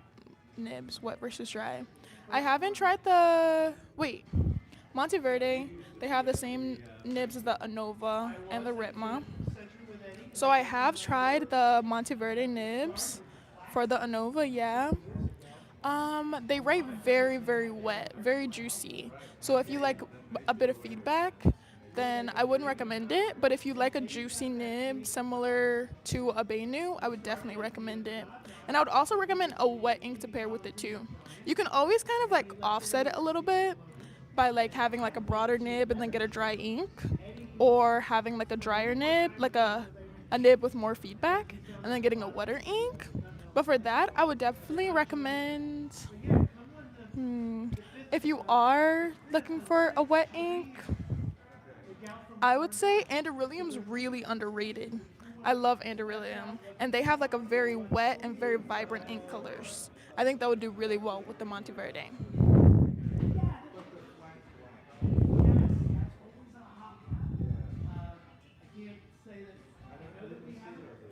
A: nibs, wet versus dry? I haven't tried the. Wait. Monteverde, they have the same nibs as the Anova and the Ritma. So I have tried the Monteverde nibs for the Anova, yeah. They write very, very wet, very juicy. So if you like a bit of feedback, then I wouldn't recommend it. But if you like a juicy nib similar to a Beinu, I would definitely recommend it. And I would also recommend a wet ink to pair with it too. You can always kind of like offset it a little bit by like having like a broader nib and then get a dry ink, or having like a drier nib, like a nib with more feedback, and then getting a wetter ink. But for that, I would definitely recommend. If you are looking for a wet ink, I would say Anderillium's really underrated. I love Anderillium, and they have like a very wet and very vibrant ink colors. I think that would do really well with the Monteverde.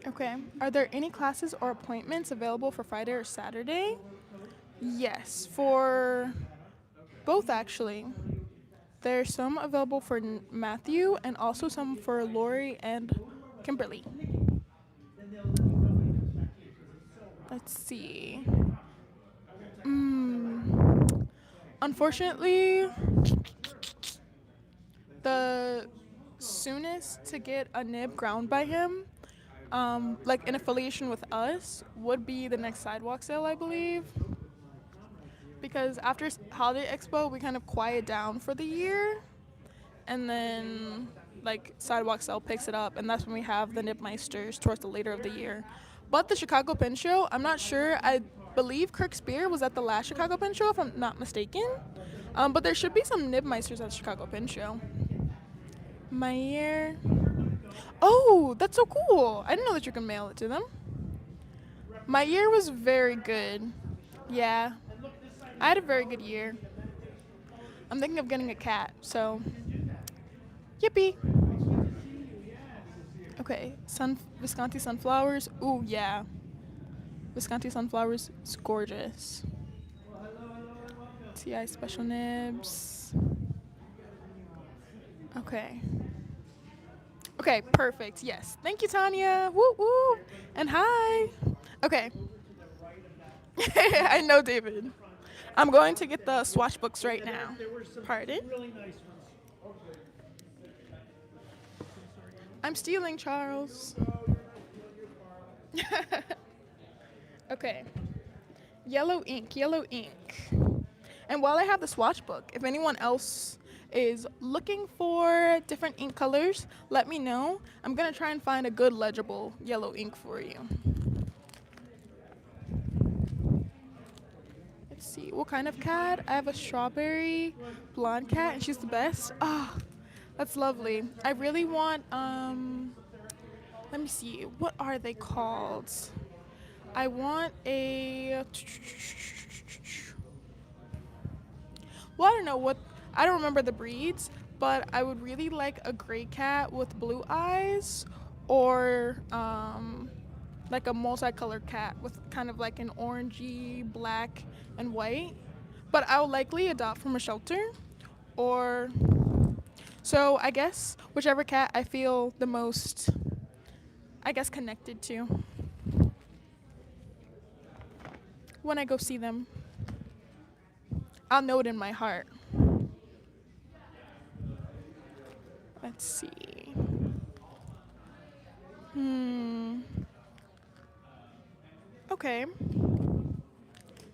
A: Okay. Are there any classes or appointments available for Friday or Saturday? Yes, for both actually. There's some available for Matthew and also some for Lori and Kimberly. Let's see. Unfortunately, the soonest to get a nib ground by him, like in affiliation with us, would be the next sidewalk sale, I believe. Because after Holiday Expo, we kind of quiet down for the year, and then like Sidewalk Sale picks it up, and that's when we have the Nipmeisters towards the later of the year. But the Chicago Pen Show, I'm not sure. I believe Kirk Spear was at the last Chicago Pen Show, if I'm not mistaken. But there should be some Nibmeisters at the Chicago Pen Show. My year. Oh, that's so cool! I didn't know that you can mail it to them. My year was very good. Yeah, I had a very good year. I'm thinking of getting a cat, so yippee. Okay, Visconti sunflowers. Ooh, yeah. Visconti sunflowers is gorgeous. TI special nibs. Okay. Okay, perfect. Yes. Thank you, Tanya. Woo woo. And hi. Okay. I know, David. I'm going to get the swatch books right now. Pardon?
B: Really nice ones.
A: I'm stealing, Charles. Okay. Yellow ink, yellow ink. And while I have the swatch book, if anyone else is looking for different ink colors, let me know. I'm going to try and find a good legible yellow ink for you. Let's see, what kind of cat? I have a strawberry blonde cat, and she's the best. Ah, that's lovely. I really want, let me see, what are they called? I want a, well, I don't know what, I don't remember the breeds, but I would really like a gray cat with blue eyes, or like a multicolored cat with kind of like an orangey, black, and white. But I'll likely adopt from a shelter, or so I guess whichever cat I feel the most, I guess, connected to when I go see them. I'll know it in my heart. Let's see. Okay.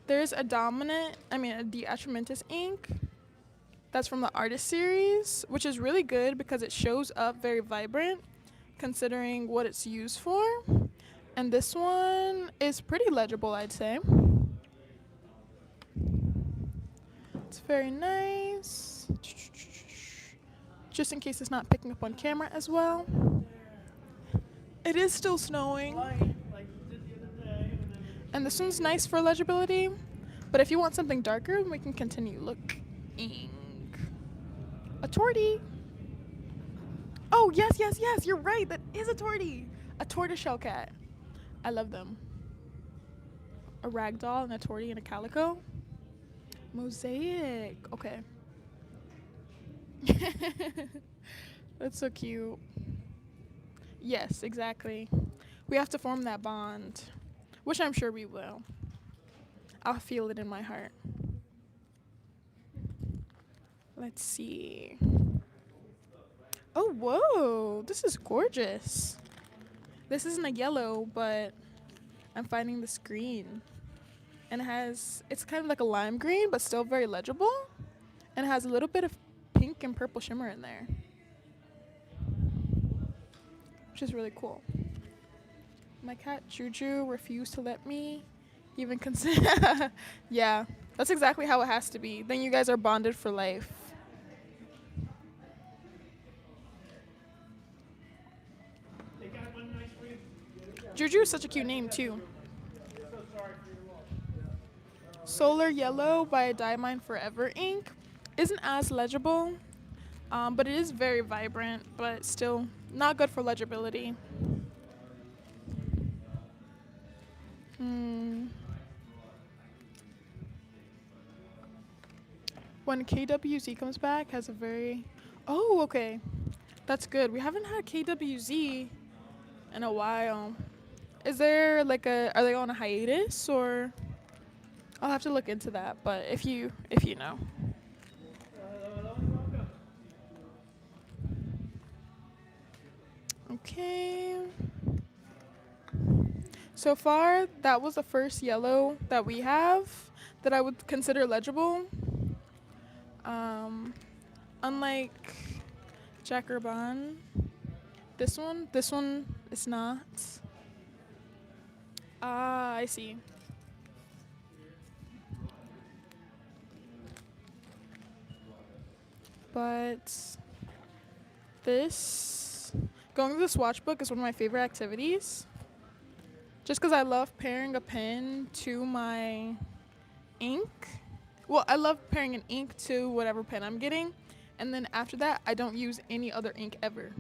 A: There's a dominant, I mean a De Atramentis ink. That's from the artist series, which is really good because it shows up very vibrant considering what it's used for. And this one is pretty legible, I'd say. It's very nice. Just in case it's not picking up on camera as well. It is still snowing. And this one's nice for legibility. But if you want something darker, we can continue looking. A tortie. Oh, yes, yes, yes. You're right. That is a tortie. A tortoiseshell cat. I love them. A ragdoll and a tortie and a calico. Mosaic. Okay. That's so cute. Yes, exactly. We have to form that bond, which I'm sure we will. I'll feel it in my heart. Let's see. Oh, whoa. This is gorgeous. This isn't a yellow, but I'm finding this green. And it's kind of like a lime green, but still very legible. And it has a little bit of pink and purple shimmer in there, which is really cool. My cat Juju refused to let me even consider. Yeah, that's exactly how it has to be. Then you guys are bonded for life. Juju is such a cute name too. Solar Yellow by Diamine Forever Ink isn't as legible, but it is very vibrant, but still not good for legibility. When KWZ comes back, has a very... Oh, okay. That's good. We haven't had KWZ in a while. Is there like are they on a hiatus or? I'll have to look into that, but if you know. Okay. So far, that was the first yellow that we have that I would consider legible. Unlike Jackerbon, this one is not. Ah, I see. But going to the swatch book is one of my favorite activities. Just because I love pairing a pen to my ink. Well, I love pairing an ink to whatever pen I'm getting. And then after that, I don't use any other ink ever.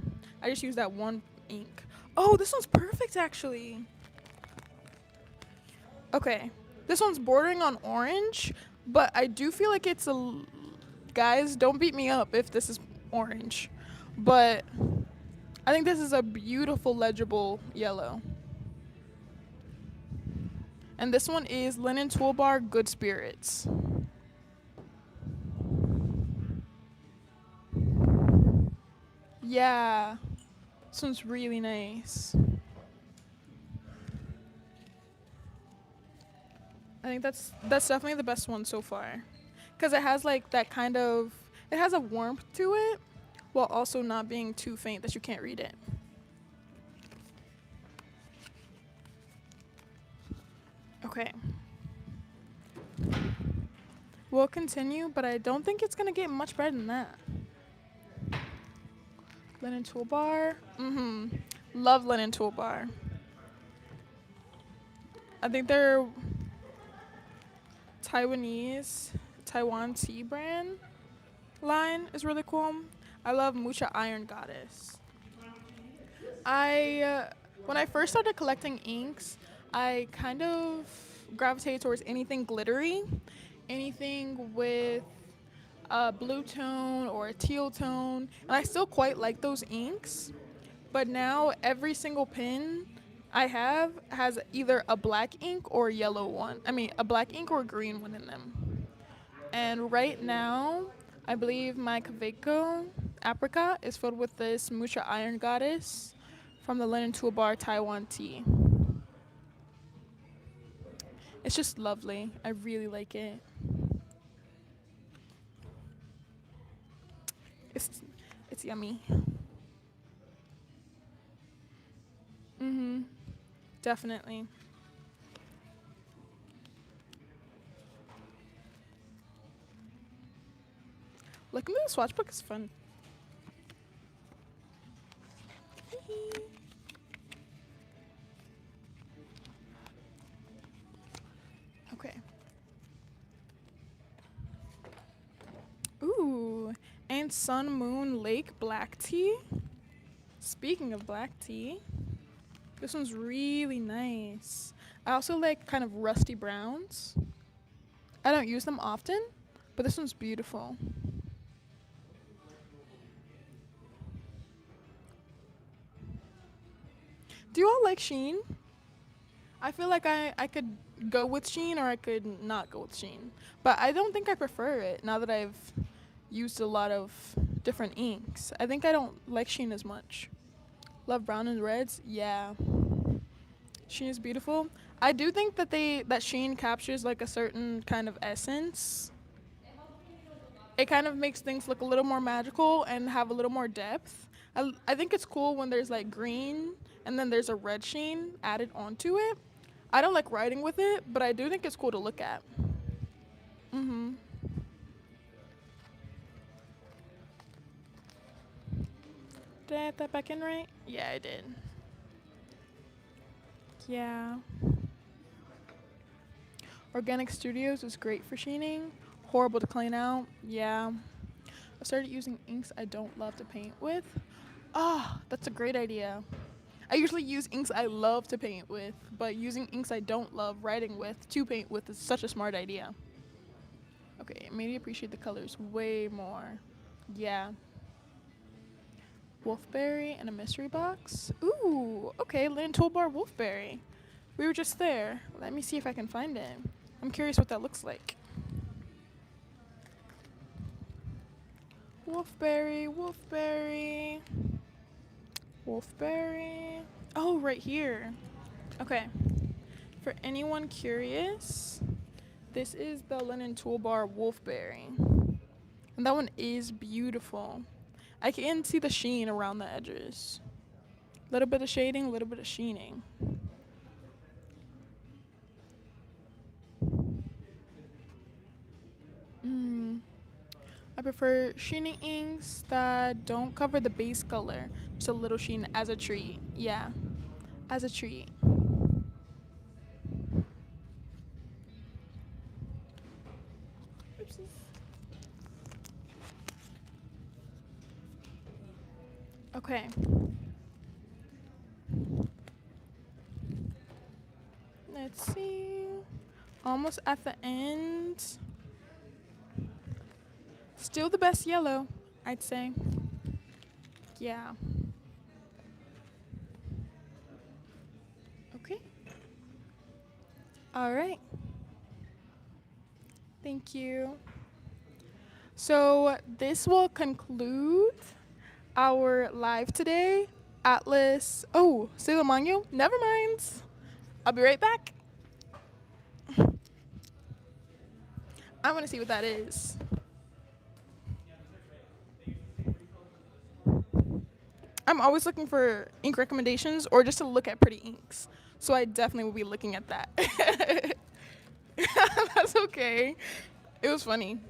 A: I just use that one ink. Oh, this one's perfect, actually. Okay. This one's bordering on orange, but I do feel like it's guys, don't beat me up if this is orange. But I think this is a beautiful, legible yellow. And this one is Linen Toolbar Good Spirits. Yeah. This one's really nice. I think that's definitely the best one so far. Because it has like that kind of... It has a warmth to it while also not being too faint that you can't read it. Okay. We'll continue, but I don't think it's going to get much better than that. Linen Toolbar. Love Linen Toolbar. I think they're Taiwan tea brand line is really cool. I love Mucha Iron Goddess. When I first started collecting inks, I kind of gravitated towards anything glittery, anything with a blue tone or a teal tone, and I still quite like those inks. But now every single pen I have has either a black ink or a yellow one. I mean, a black ink or a green one in them. And right now, I believe my Kaweco apricot is filled with this Mucha Iron Goddess from the Linen Toolbar Taiwan tea. It's just lovely. I really like it. it's yummy. Mhm. Definitely. Looking at the swatch book is fun. Okay. Ooh, and Sun Moon Lake black tea. Speaking of black tea, this one's really nice. I also like kind of rusty browns. I don't use them often, but this one's beautiful. Do you all like Sheen? I feel like I could go with Sheen or I could not go with Sheen. But I don't think I prefer it now that I've used a lot of different inks. I think I don't like Sheen as much. Love brown and reds? Yeah. Sheen is beautiful. I do think that Sheen captures like a certain kind of essence. It kind of makes things look a little more magical and have a little more depth. I think it's cool when there's like green and then there's a red sheen added onto it. I don't like writing with it, but I do think it's cool to look at. Mhm. Did I add that back in right? Yeah, I did. Yeah. Organic Studios is great for sheening. Horrible to clean out. Yeah. I started using inks I don't love to paint with. Ah, that's a great idea. I usually use inks I love to paint with, but using inks I don't love writing with to paint with is such a smart idea. Okay, it made me appreciate the colors way more. Yeah. Wolfberry and a mystery box. Ooh, okay, linen toolbar wolfberry. We were just there. Let me see if I can find it. I'm curious what that looks like. Wolfberry, wolfberry, wolfberry. Oh, right here. Okay. For anyone curious, this is the linen toolbar wolfberry. And that one is beautiful. I can see the sheen around the edges. Little bit of shading, little bit of sheening. I prefer sheening inks that don't cover the base color. Just a little sheen as a treat. Yeah, as a treat. Oopsies. Okay. Let's see. Almost at the end. Still the best yellow, I'd say. Yeah. Okay. All right. Thank you. So this will conclude our live today. Atlas. Oh, Sailor Manyo? Never mind. I'll be right back. I want to see what that is. I'm always looking for ink recommendations or just to look at pretty inks. So I definitely will be looking at that. That's okay. It was funny.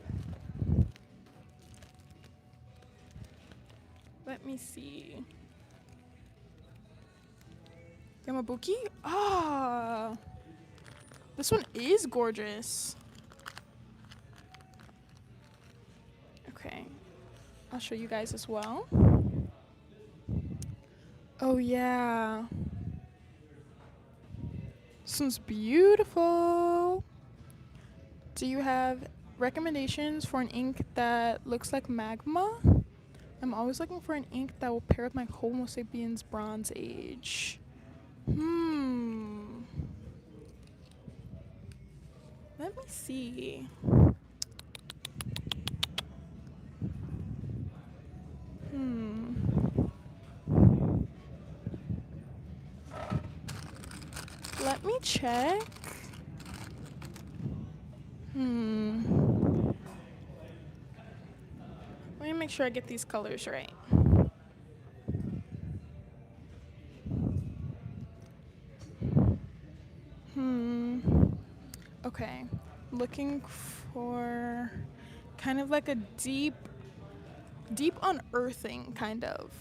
A: Let me see. Yamabuki? Ah. This one is gorgeous. Okay. I'll show you guys as well. Oh, yeah. This one's beautiful. Do you have recommendations for an ink that looks like magma? I'm always looking for an ink that will pair with my Homo sapiens Bronze Age. Let me see. Let me check. Let me make sure I get these colors right. Okay. Looking for kind of like a deep unearthing kind of.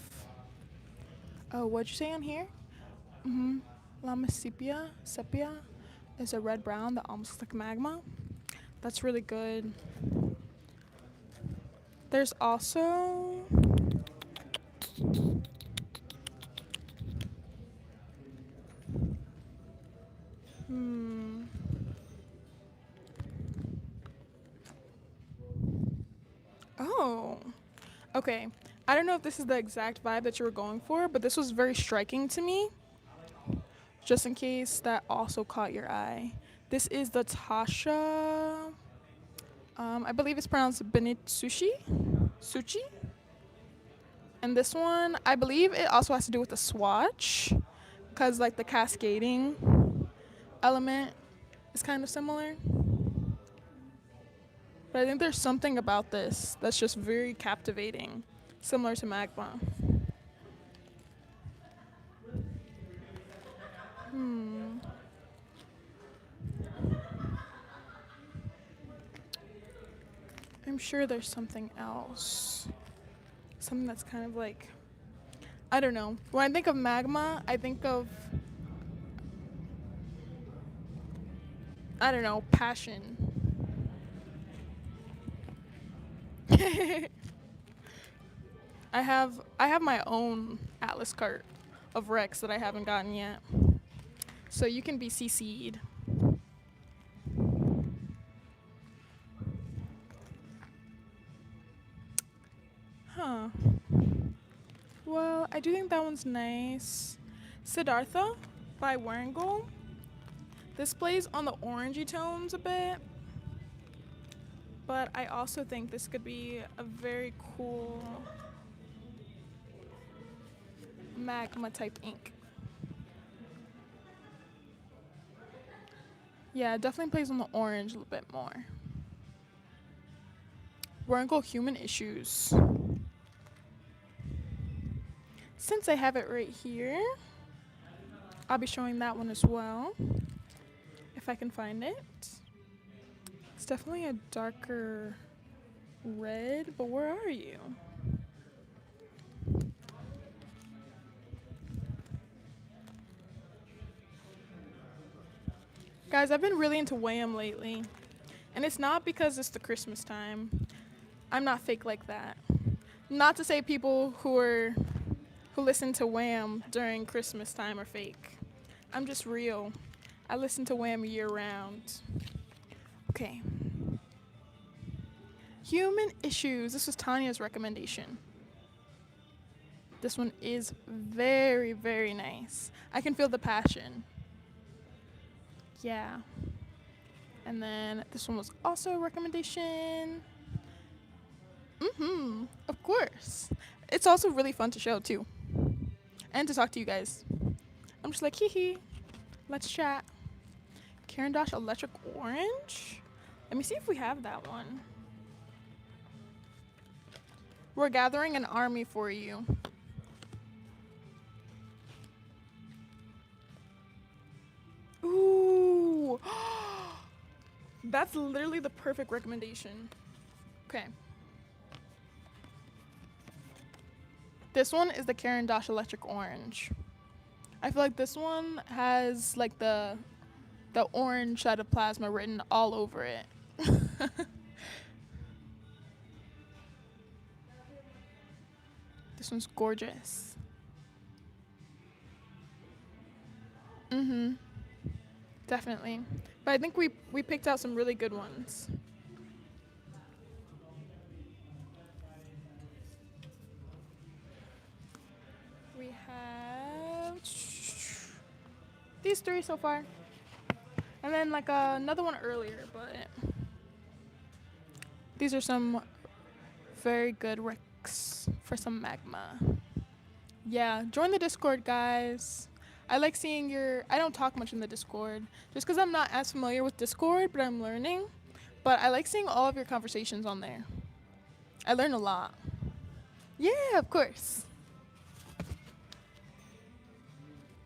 A: Oh, what'd you say on here? Mm-hmm. Lama sepia is a red brown that almost looks like magma. That's really good. There's also hmm. Oh. Okay. I don't know if this is the exact vibe that you were going for, but this was very striking to me. Just in case that also caught your eye. This is the Tasha. I believe it's pronounced Benitsushi. Suchi. And this one, I believe it also has to do with the swatch, because like the cascading element is kind of similar. But I think there's something about this that's just very captivating, similar to magma. Hmm. I'm sure there's something else. Something that's kind of like, I don't know. When I think of magma, I think of, I don't know, passion. I have my own Atlas cart of Rex that I haven't gotten yet. So you can be CC'd. Huh. Well, I do think that one's nice. Siddhartha by Warangol. This plays on the orangey tones a bit, but I also think this could be a very cool magma type ink. Yeah, it definitely plays on the orange a little bit more. Warangol Human Issues. Since I have it right here, I'll be showing that one as well, if I can find it. It's definitely a darker red, but where are you? Guys, I've been really into Wham lately, and it's not because it's the Christmas time. I'm not fake like that. Not to say people who listen to Wham during Christmas time are fake. I'm just real. I listen to Wham year round. Okay. Human Issues. This was Tanya's recommendation. This one is very, very nice. I can feel the passion. Yeah. And then this one was also a recommendation. Of course. It's also really fun to show too. And to talk to you guys. I'm just like, hee hee. Let's chat. Karen Dosh Electric Orange. Let me see if we have that one. We're gathering an army for you. Ooh. That's literally the perfect recommendation. Okay. This one is the Karen Dosh Electric Orange. I feel like this one has like the orange cytoplasma written all over it. This one's gorgeous. Definitely. But I think we picked out some really good ones. We have these three so far. And then like another one earlier, but these are some very good ricks for some magma. Yeah, join the Discord, guys. I like seeing I don't talk much in the Discord just because I'm not as familiar with Discord, but I'm learning. But I like seeing all of your conversations on there. I learn a lot. Yeah, of course.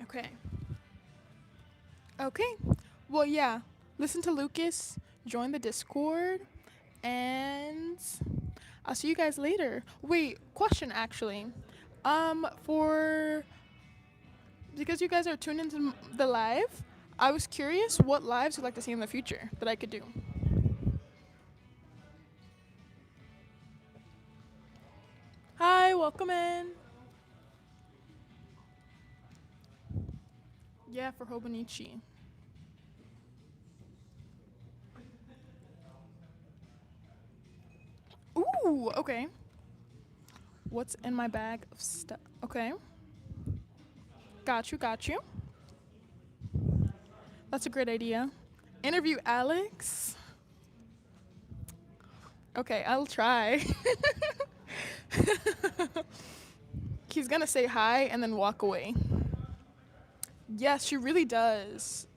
A: Okay. Okay. Well, yeah. listen to Lucas, join the Discord, and I'll see you guys later. Wait, question actually. For because you guys are tuned into the live, I was curious what lives you'd like to see in the future that I could do. Hi, welcome in. Yeah, for Hobonichi. Ooh, okay. What's in my bag of stuff? Okay. Got you, got you. That's a great idea. Interview Alex. Okay, I'll try. He's gonna say hi and then walk away. Yes, she really does.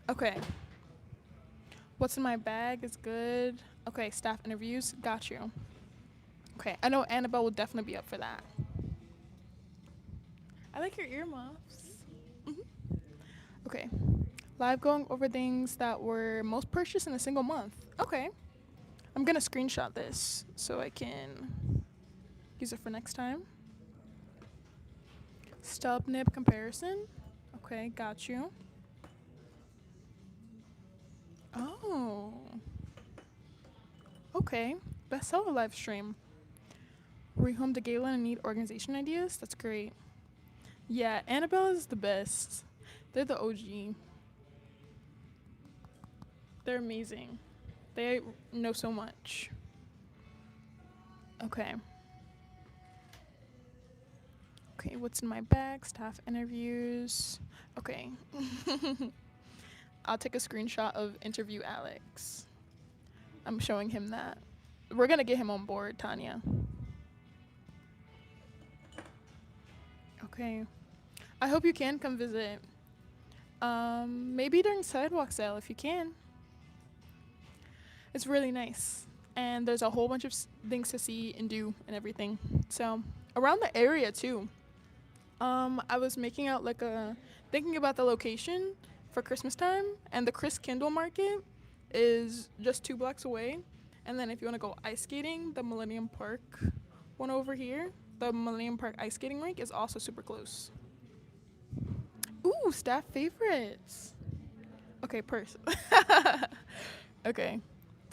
A: Okay. What's in my bag is good. Okay, staff interviews. Got you. Okay, I know Annabelle will definitely be up for that. I like your earmuffs. Okay. Live going over things that were most purchased in a single month. Okay. I'm gonna screenshot this so I can use it for next time. Stub nib comparison. Okay, got you. Oh. Okay. Bestseller live stream. Rehome to Galen and need organization ideas? That's great. Yeah, Annabelle is the best. They're the OG. They're amazing. They know so much. Okay. Okay, what's in my bag? Staff interviews. Okay. I'll take a screenshot of interview Alex. I'm showing him that. We're gonna get him on board, Tanya. Okay. I hope you can come visit. Maybe during sidewalk sale if you can. It's really nice. And there's a whole bunch of things to see and do and everything. So, around the area too. I was making out like thinking about the location for Christmas time, and the Chris Kindle Market is just 2 blocks away. And then if you want to go ice skating, the Millennium Park one over here, the Millennium Park ice skating rink is also super close. Ooh, staff favorites. Okay, okay.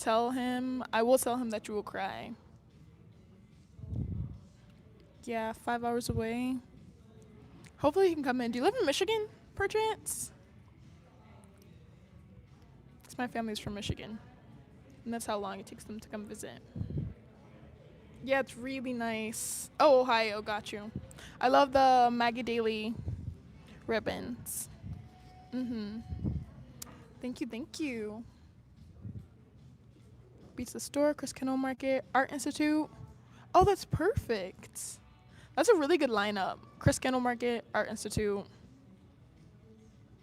A: I will tell him that you will cry. Yeah, 5 hours away. Hopefully he can come in. Do you live in Michigan, perchance? Because my family's from Michigan. And that's how long it takes them to come visit. Yeah, it's really nice. Oh, Ohio, got you. I love the Maggie Daily ribbons. Mm-hmm. Thank you, thank you. Beats the Store, Chris Kendall Market, Art Institute. Oh, that's perfect. That's a really good lineup. Chris Kendall Market, Art Institute.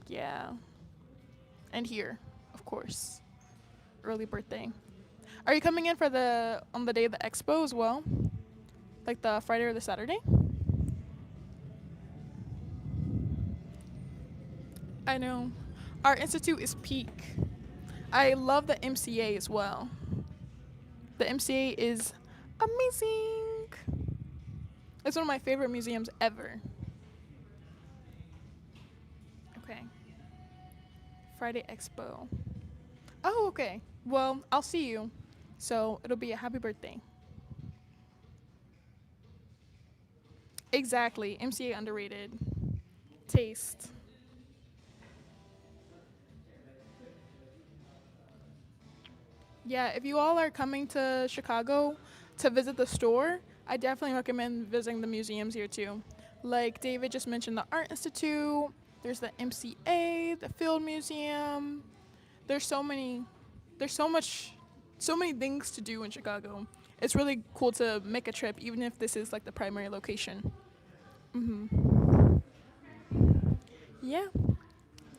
A: Yeah. And here, of course. Early birthday. Are you coming in for on the day of the expo as well? Like the Friday or the Saturday? I know. Art Institute is peak. I love the MCA as well. The MCA is amazing. It's one of my favorite museums ever. Okay. Friday Expo. Oh, okay. Well, I'll see you. So it'll be a happy birthday. Exactly. MCA underrated. Taste. Yeah, if you all are coming to Chicago to visit the store, I definitely recommend visiting the museums here too. Like David just mentioned, the Art Institute, there's the MCA, the Field Museum. There's so many, there's so many things to do in Chicago. It's really cool to make a trip, even if this is like the primary location. Yeah.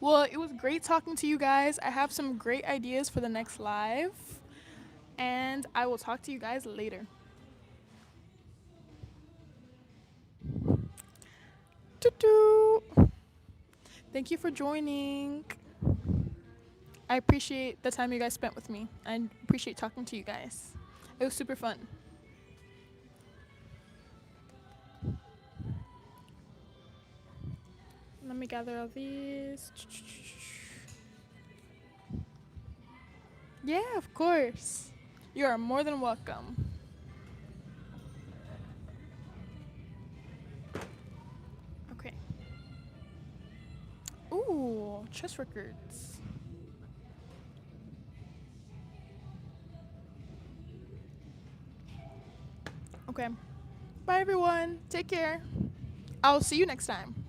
A: Well, it was great talking to you guys. I have some great ideas for the next live, and I will talk to you guys later. Toot toot. Thank you for joining. I appreciate the time you guys spent with me. I appreciate talking to you guys. It was super fun. Let me gather all these. Yeah, of course. You are more than welcome. Okay. Ooh, chess records. Okay. Bye, everyone. Take care. I'll see you next time.